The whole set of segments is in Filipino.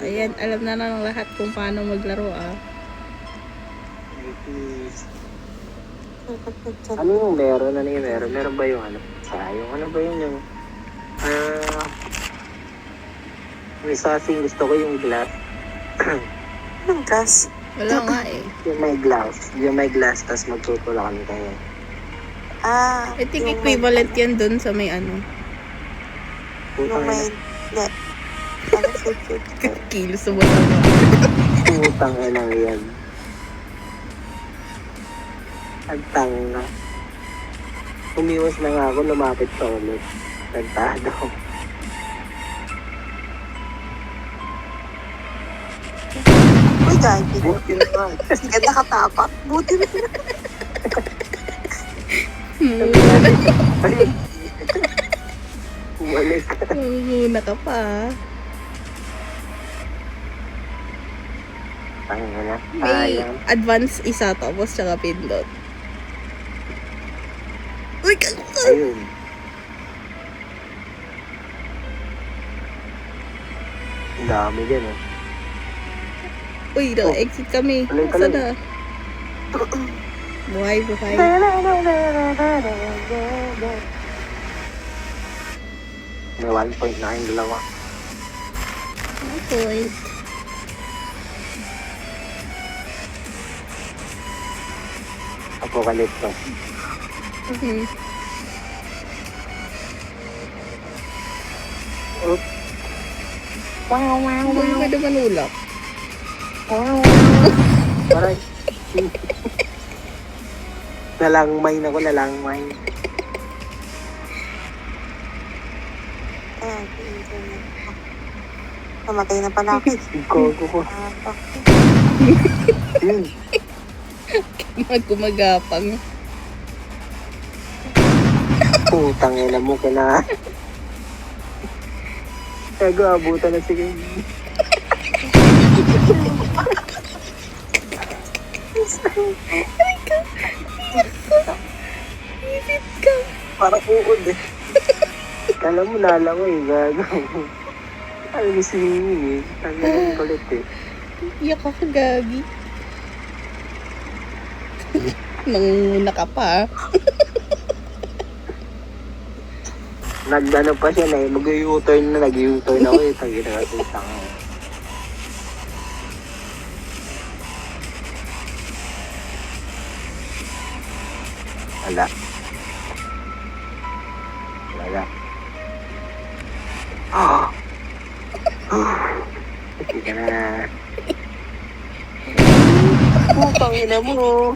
Ayan, alam na ng lahat kung paano maglaro Ano yung meron? Ano yung meron? Meron ba yung ano? Yung ano ba yun yung... may isa kasing gusto ko yung glass. Anong gas? Wala nga eh. Yung may glass. Yung may glass, tapos magtutulakan kayo. I think equivalent yan dun sa may ano. Yung may... Net. Ano sipsip? Kilos sa wala. Putang ina yan. Ang tanga. Umiwas na nga ako, lumapit pa ulit. Nagtado. Uy, gagi. Buti naman. Sige, nakatapak. Buti na. Ay! Umalik ka. Muna ka pa. Tanga na. May Sayang. advance isa tapos tsaka pindot. Uy, Ayun. Ang dami dyan eh. Uy, exit kami. Tuloy ka Saan lang. na? Buhay. May 1 point na kayong dalawa. Point. Apocalypse. Oops. Wow, wow, Uy, pwede manulak. wow. Parang... nalangmay na ko, nalangmay. Ayan, internet. Namatay na pala ako. Gogo ko. Yun. Gumagapang. Putang ina mo ka na. Ego, abutan na sige. Isip ka. Parang uod eh. Kala mo nalangoy, gago. Alam mo swimming eh. Tanggalin kulit eh. Iyak ako, gagi. Nanguna ka pa. Nagdano pa siya na eh. Mag-u-turn na, nag-u-turn ako eh. Tangin na kasi tanga. Wala. Wala. Ah! Hindi ka na. Putang ina mo.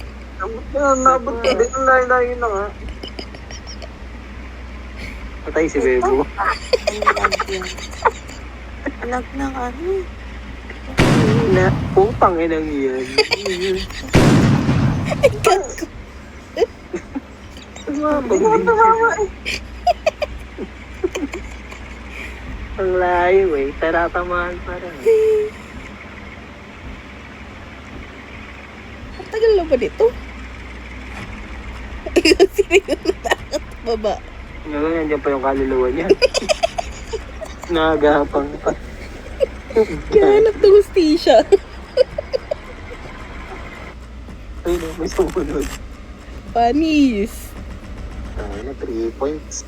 Nabot ka din. Layo na nga. Patay si Bebo. Alag na ano. Na, putang inang yan. Ang layo eh. Taratamaan pa rin. Ang tagal na ba dito? Sino na takot baba? Ngayon, nandiyan pa yung kaluluwa niya. Nagahapang pa. Kaya ng hustisya. Ay, no, may sumunod. Panis. Ay, na 3 points.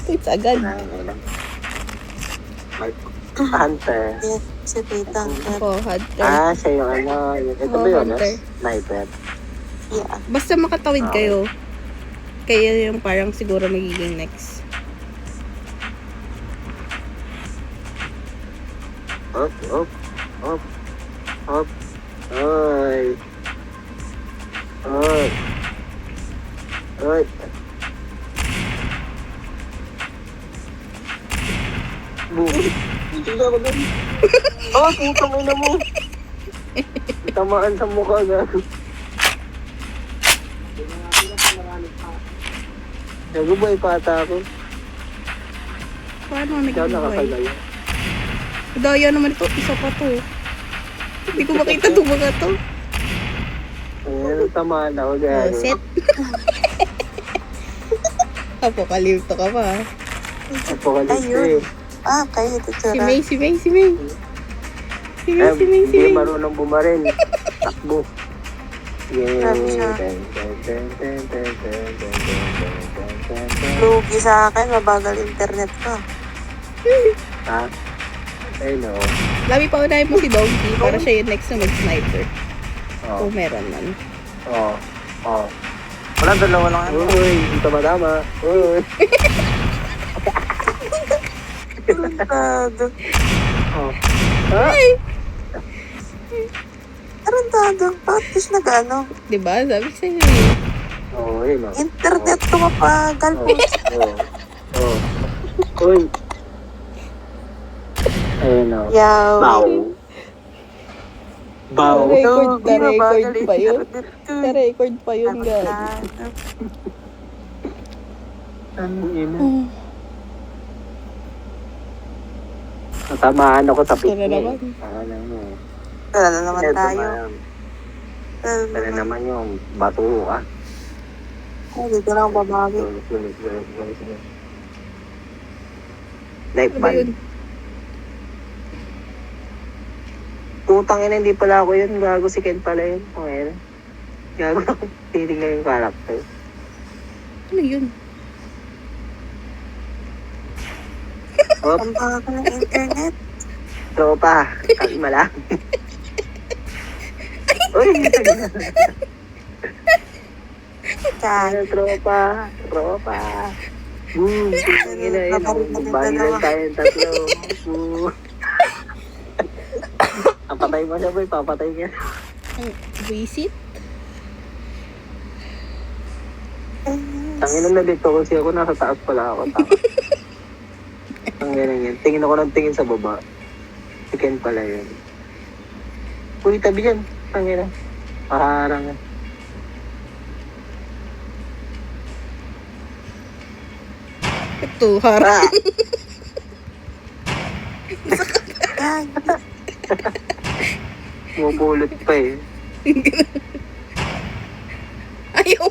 It's agad. Ay, lang. May hunter. Yes, si Tita. Oh, hunter. Siya yung ano. Ito ba yun? Hunter. Sniper. Yeah. Basta makatawid kayo. Kaya yung parang siguro magiging next. Up, up, up, up. Ay. Ay. Ay. Boom. Tingnan ko doon. Oh, putang ina mo. Tamaan sa mukha gago. Gago ba ipata ako? Paano Ikaw naging buhay? nakakagaya. Daya naman ito. Isa pa to. Hindi ko makita ito mga to. Ayan, tamaan ako gago. Oh, set. Apokalipto ka pa. Apocalypse Ayun. eh. Kayo, Si tutura. May. Sige, Eh, siming, hindi siming. marunong bumaril. Takbo. Grabe siya. Yeah. Lugi sa akin, mabagal internet ko. Ha? Ayun o. Labi pa unahin mo si Donkey para siya yung next na mag-sniper. Oh. Kung meron man. Oh. Oh. Wala, dalawa lang yan. Uy, hindi ka madama. Uy. Tarantado. Oh. Ha? Tarantado. Bakit di siya nag-ano? Diba? Sabi ko sa'yo eh. Oh, ayun o. Internet ko mapagal po. Oh. Oh. Uy. Ayun o. Yaw. Bow. Bow. Record Lugi, na mabagal record pa yun. internet ko. Na-record pa yun, guys. Tarantado. Ano yun? Oh, Natamaan ako sa Ito na picnic. naman. Ano mo? Wala na naman tayo. Tara naman yung bato ah. Dito lang babawi. Life ano ba yun? band. Putang ina, hindi pala ako yun. Gago si Ken pala yun. Okay. Gago. Titingnan yung character. Ano yun? Op, Ang bagal ng internet. tropa. Kalma lang. Uy, Kaya. tropa. Tropa. Boom. Ina yun. Balilan tayong tatlo. Boom. Ang patay mo na boy. Papatay niya. Ang visit? Tangin na dito kasi ako nasa taas pala ako. Tangin yan. Tingin ako ng tingin sa baba. Si Ken pala yun. Uy, tabi dyan. Tangin na. Paharang yan. Ito, harap. Yan. Mupulot pa eh. Ayaw.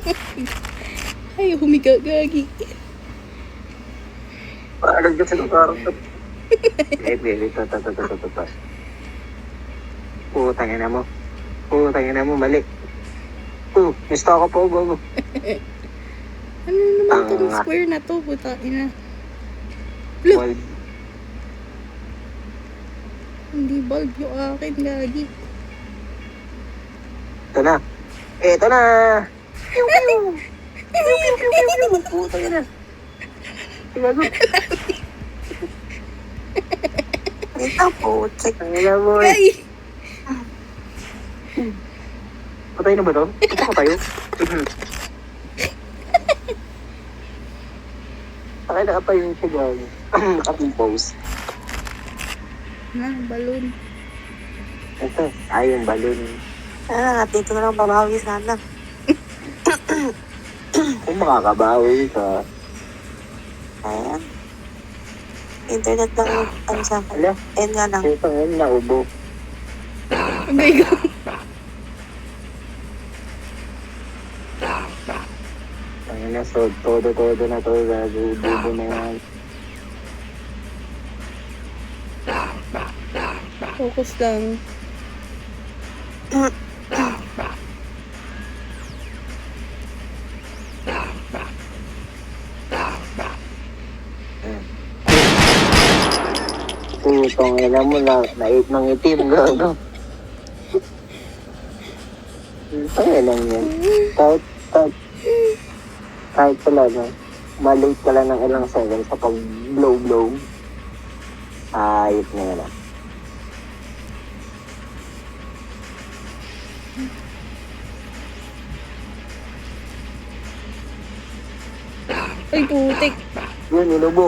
Ayaw humiga, gagi. Parang kasi ng character. Baby, ito. Putangin na mo. Putangin na mo, mali. Gusto ako po, gogo. Ano naman tong Tanga. square na to? Puta, ina. Look, Well, hindi bulb yung akin, gagi. ito na. Ito na. Pew, pew. Pew, pew, pew, pew, pew. Putangin na. Gago. Ito po. Check. Tangin na mo eh. Ay! Patay na ba to? Ito ko tayo. Pakay nakatayo yung siya gago. Nakapimpose. Na, balon. Ito. Yung balloon. Ah, dito na lang babawi sana. Kung makakabawi ka. Ayan. Internet lang yung ano sa akin. Ala, Ayan nga lang. ito ngayon naubo. Okay, go. Ang na, so, todo na to. Gago na yan. Focus lang. Putong ina mo na, nait ng itim, gago. Ay, lang yan. Kahit pala, no, malate ka lang ng ilang seconds sa pag-blow. Ayot na yan, ah. Ay, putik. Yun, inubo.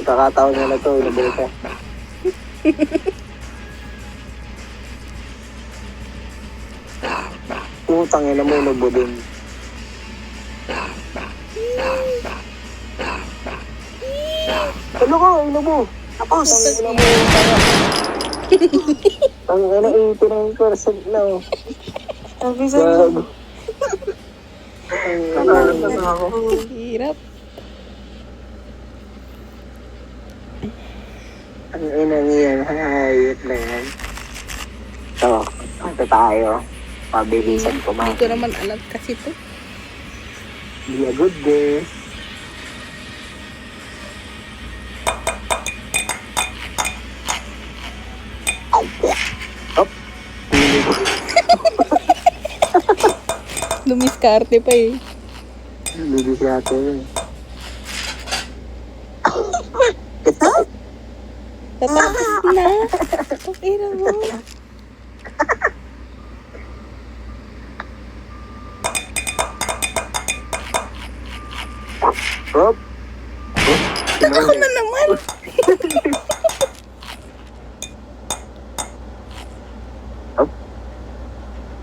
Ikakataon niya na to, inubo siya. Putang ina mo, inubo din. Ano ka, inubo? Tapos. Ina mo, ang ina, 89% na, oh. Sabi sa'yo. Gago. Ang ako. Hirap. Ang ina niyan, hayot na yan. diskarte tayo. Pabilisan ko Hindi ko naman alam kasi to. Be a good girl. Hop. Huli ko. Lumiskarte pa eh. Huli si ate. Tatapos na. Pakira mo. Hop. Ako na naman.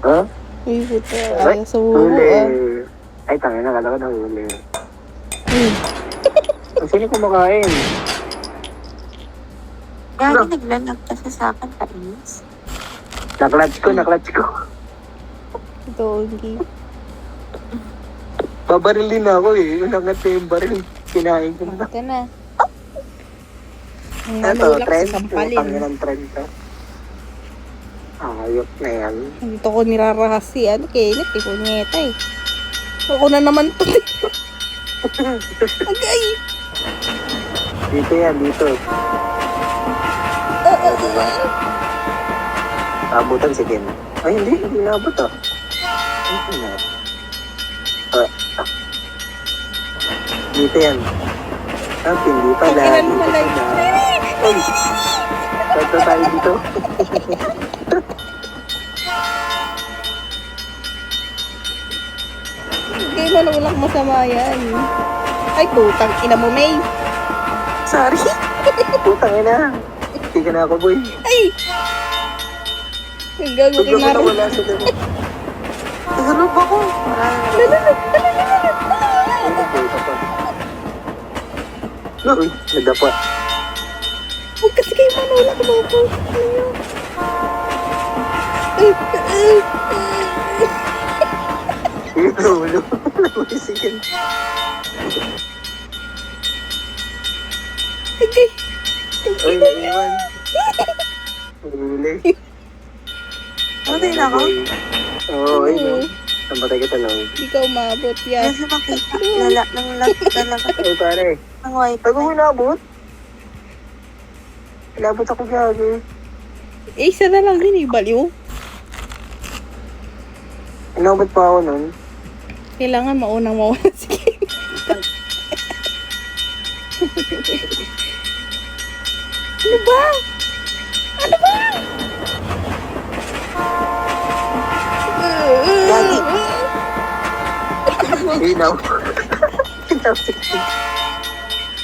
Ha? Uy, puta. Ay, Ayaw sa buho huli. ah. Ay, tangin na. Kala ko na huli. Hmm. Ang sino kumakain? Gagi, naglanag kasi sa akin, kainis. Naklatch ko. Ito, hindi. Babarilin ako eh. Unangat ko yung baril. Kinain ko na. Ito na. Ang Ito, manulak sa trend. sampalin. Pangin ng trend to. Ayok na yan. Dito ko nirarahas si ano, Kenneth. Eh, punyeta eh. Ako na naman to. Agay. Dito yan, dito. Diba? Abutan si Ken. Ay, hindi naabot ah. Hindi na. Dito yan. Hindi pala. Pag-ilan mo malay. Ay! Dito tayo dito. Hindi manulak masama yan. Ay, putang ina mo, May. Sorry. Putang ina. Hindi ka na ako, boy. Ay! Ang gago Huwag ako kinaro. nawala sa dito. Nagulog ako. Uy, nadapa. Huwag kasi kayo manulak, bobo. Ano yun? Ulo. Namisikin. Agay. Ay, naiwan. Huli. Ano na ako? Oo, ay no. Namatay ka talaga. Hindi ka umabot yan. Kasi makita. Lalaga. Ay, pare. Ang wifi. Ay, kung inabot? Inabot ako gagi. Eh, isa na lang din eh, baliw. Inabot pa ako nun. Kailangan maunang mawala si Kim. Ano ba? Ano ba? Gagi. Inaw.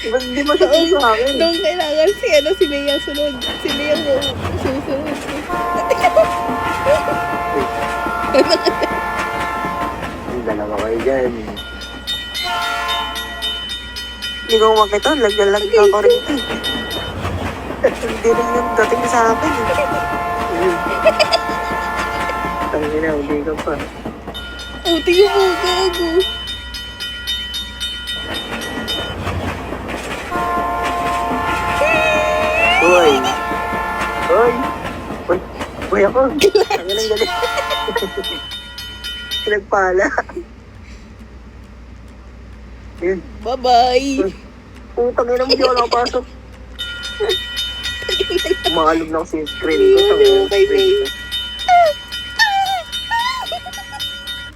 Ba't di mo sabi sa akin? Doon kailangan si ano, si Lea sunod. Si Lea mo susunod. Ang dalawa kayo dyan. Hindi ko makita. Laglalag na ako rin ito. Hindi rin yung dating sa akin. Tangina, hindi ka pa. Oh, tingin mo, gago. Uy! Uy! Uy! Uy ako! Ang galing. Nagpala. Yun. Bye-bye. Putang ina mo, di ako nakapasok. Umakalog na ako sa screen ko. Tangina ng Okay, screen May. ko.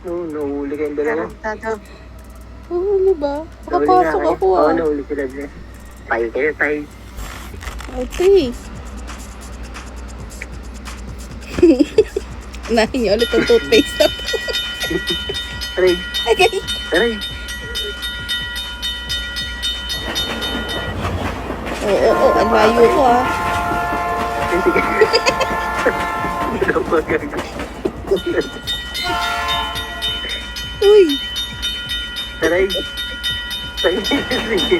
No, nahuli kayong dalawa. Tado. Oh, ano ba? Nahuli Makapasok nga kayo. ako Oo, ah. nahuli sila dyan. Tayo kayo, tayo. Okay. Unahin niyo ulit ang toothpaste na to. Taray, Okay. taray. Oo, ang layo ko ah. Ay, sige. Hindi na ako gagawin. Uy. Taray. Taray, sige.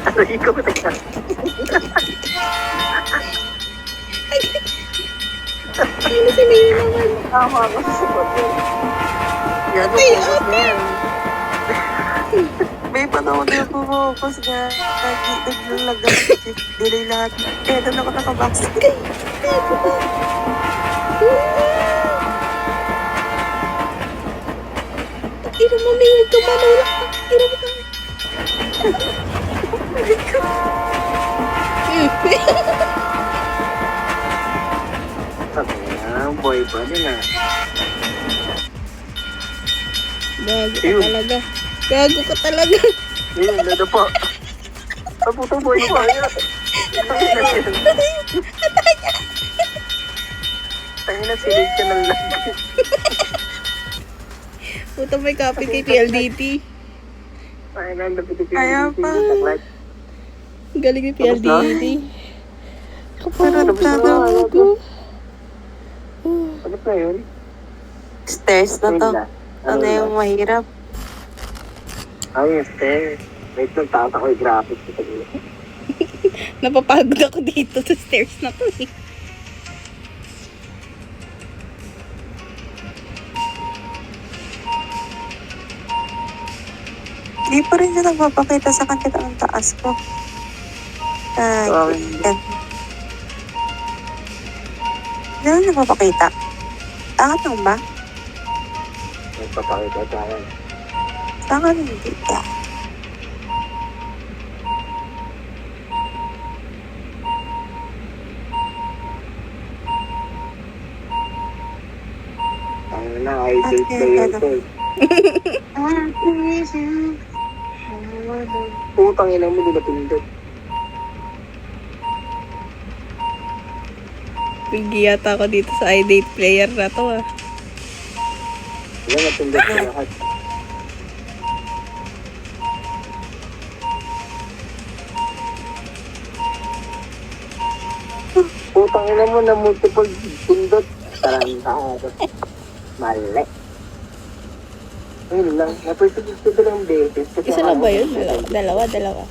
Aray ko, teka. Ano si Mayo naman? Tama ako sa support yun. Yan, Ay, support na yan. May panahon na pumapos nga. Naglalag na delay lahat. Kaya doon ako nakabaksin. Ina mo, may huwag ka manulak. Ina mo ka. Boy ba nila? Gago ka Ayun. talaga. Gago ka talaga. Yun, nada pa. Tapos boy pa. Tayo na silid ka ng lag. Puta, may copy kay PLDT. Tayo na lapit ito. Kaya pa. Galing ni PLDT. Pero Gago. Ano pa yun? stairs na to. Ano yung mahirap? Ay, stairs. Wait lang, tata ko yung graphics. Napapagod ako dito sa stairs na to eh. Hindi pa rin siya nagpapakita sa kanya ang taas ko. Ay, yan. Hindi na nagpapakita. Angat lang ba? Nagpapakita tayo. Saan hindi ka? Ang na, idol player ko. Putang ina mo, di ba pindot? Pigi yata ako dito sa iDate player na to ah. Wala na pindot sa lahat. Putang ina mo na multiple pindot. Tarantado. Mali. Ayun lang, napursuggest ko lang beses. kasi Isa lang ba yun? dalawa. Dalawa.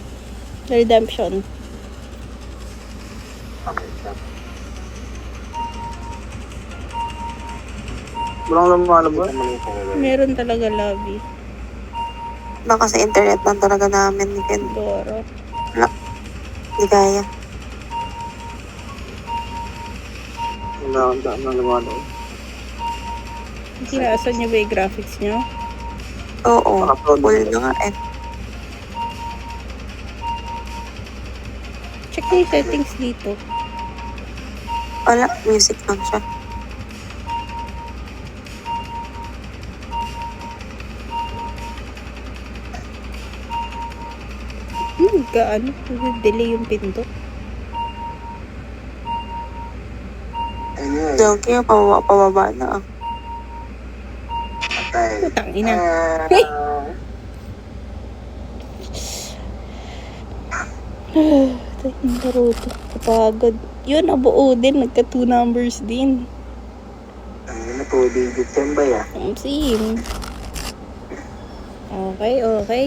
Redemption. Okay, stop. Walang lamang ba? Meron talaga lobby. Baka sa internet lang talaga namin ni Ken. Doro. Hindi kaya. Wala akong naman. Kinaasan niyo ba yung graphics niyo? Oo. Naka-upload Full na. na nga eh. Check na yung settings dito. Wala. Music lang siya. Gaano? Delay yung pinto. Ayun. Joke, pababa na ah. Patay. Putang ina. Tayong Naruto. Kapagod. Yun, nabuo din. Nagka 2 numbers din. Ano na po, digits yan ba ya? Same. Okay, okay.